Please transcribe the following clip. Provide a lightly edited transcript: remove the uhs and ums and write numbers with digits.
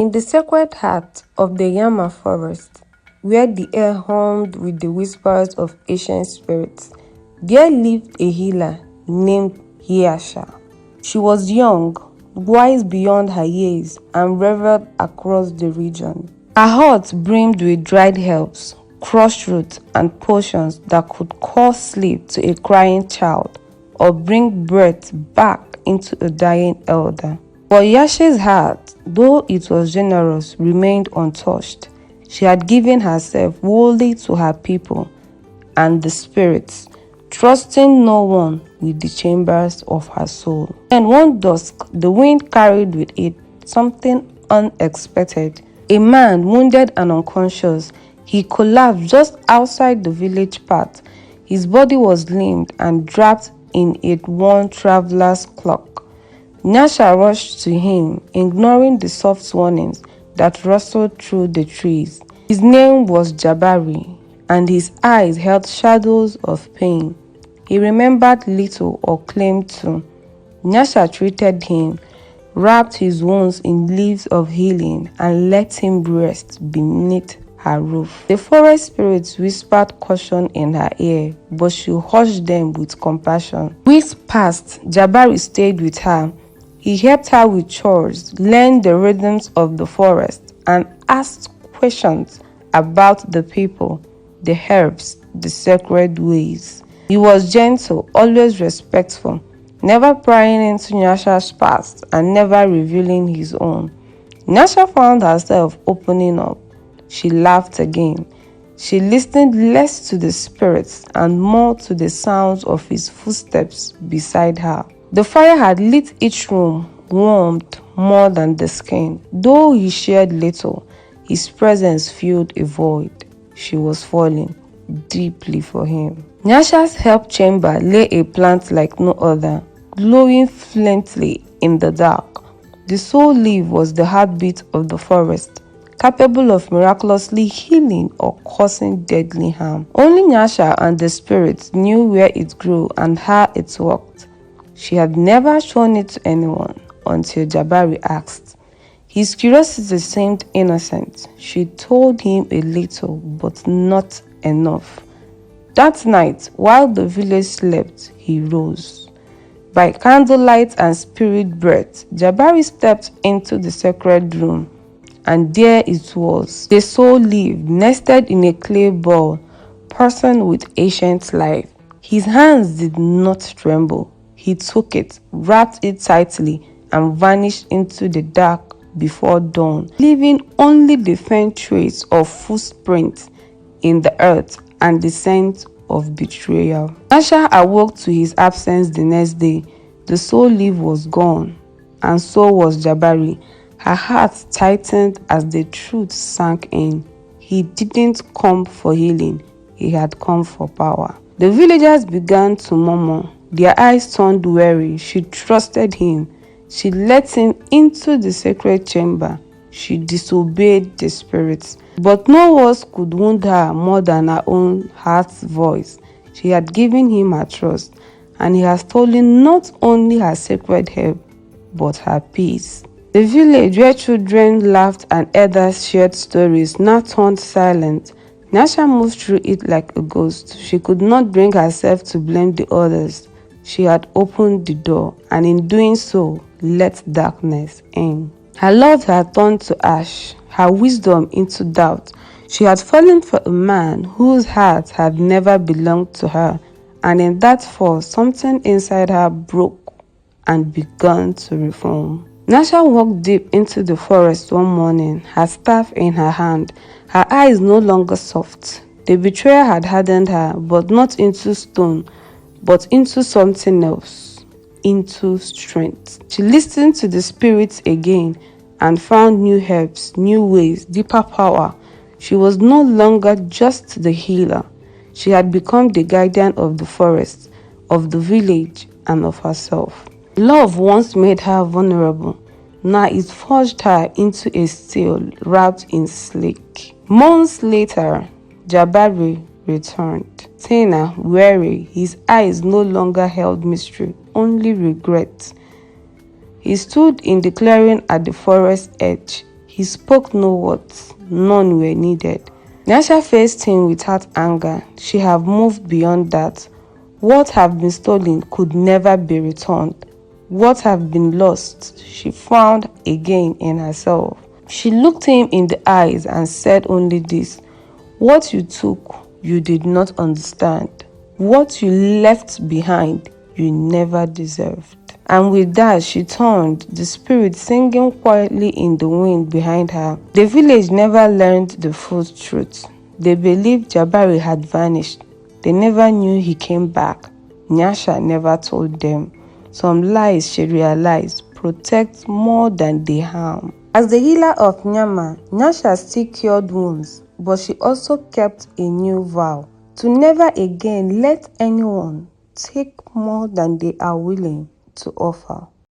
In the sacred heart of the Nyama forest, where the air hummed with the whispers of ancient spirits, there lived a healer named Nyasha. She was young, wise beyond her years, and revered across the region. Her heart brimmed with dried herbs, crushed roots, and potions that could call sleep to a crying child or bring breath back into a dying elder. But Yasha's heart, though it was generous, remained untouched. She had given herself wholly to her people and the spirits, trusting no one with the chambers of her soul. And one dusk, the wind carried with it something unexpected. A man, wounded and unconscious, he collapsed just outside the village path. His body was limbed and wrapped in a worn traveler's cloak. Nyasha rushed to him, ignoring the soft warnings that rustled through the trees. His name was Jabari, and his eyes held shadows of pain. He remembered little or claimed to. Nyasha treated him, wrapped his wounds in leaves of healing, and let him rest beneath her roof. The forest spirits whispered caution in her ear, but she hushed them with compassion. Weeks passed. Jabari stayed with her. He helped her with chores, learned the rhythms of the forest, and asked questions about the people, the herbs, the sacred ways. He was gentle, always respectful, never prying into Nyasha's past and never revealing his own. Nyasha found herself opening up. She laughed again. She listened less to the spirits and more to the sounds of his footsteps beside her. The fire had lit each room, warmed more than the skin. Though he shared little, his presence filled a void. She was falling deeply for him. Nyasha's help chamber lay a plant like no other, glowing faintly in the dark. The Soulleaf was the heartbeat of the forest, capable of miraculously healing or causing deadly harm. Only Nyasha and the spirits knew where it grew and how it worked. She had never shown it to anyone until Jabari asked. His curiosity seemed innocent. She told him a little, but not enough. That night, while the village slept, he rose. By candlelight and spirit breath, Jabari stepped into the sacred room, and there it was, the Soulleaf nested in a clay ball, person with ancient life. His hands did not tremble. He took it, wrapped it tightly, and vanished into the dark before dawn, leaving only the faint trace of footprints in the earth and the scent of betrayal. Nyasha awoke to his absence the next day. The Soulleaf was gone, and so was Jabari. Her heart tightened as the truth sank in. He didn't come for healing, he had come for power. The villagers began to murmur. Their eyes turned weary. She trusted him. She let him into the sacred chamber. She disobeyed the spirits. But no words could wound her more than her own heart's voice. She had given him her trust, and he had stolen not only her sacred herb, but her peace. The village where children laughed and elders shared stories now turned silent. Nyasha moved through it like a ghost. She could not bring herself to blame the others. She had opened the door, and in doing so, let darkness in. Her love had turned to ash, her wisdom into doubt. She had fallen for a man whose heart had never belonged to her, and in that fall, something inside her broke and began to reform. Nyasha walked deep into the forest one morning, her staff in her hand, her eyes no longer soft. The betrayer had hardened her, but not into stone, but into something else, into strength. She listened to the spirits again and found new herbs, new ways, deeper power. She was no longer just the healer. She had become the guardian of the forest, of the village, and of herself. Love once made her vulnerable. Now it forged her into a steel wrapped in sleek. Months later, Jabari returned. Thinner, weary, his eyes no longer held mystery, only regret. He stood in the clearing at the forest edge, He spoke no words, none were needed. Nyasha faced him without anger. She had moved beyond that. What had been stolen could never be returned. What had been lost, she found again in herself. She looked him in the eyes and said only this: "What you took, you did not understand. What you left behind, you never deserved." And with that, she turned, the spirit singing quietly in the wind behind her. The village never learned the full truth. They believed Jabari had vanished. They never knew he came back. Nyasha never told them. Some lies, she realized, protect more than they harm. As the healer of Nyama, Nyasha still cured wounds, but she also kept a new vow: to never again let anyone take more than they are willing to offer.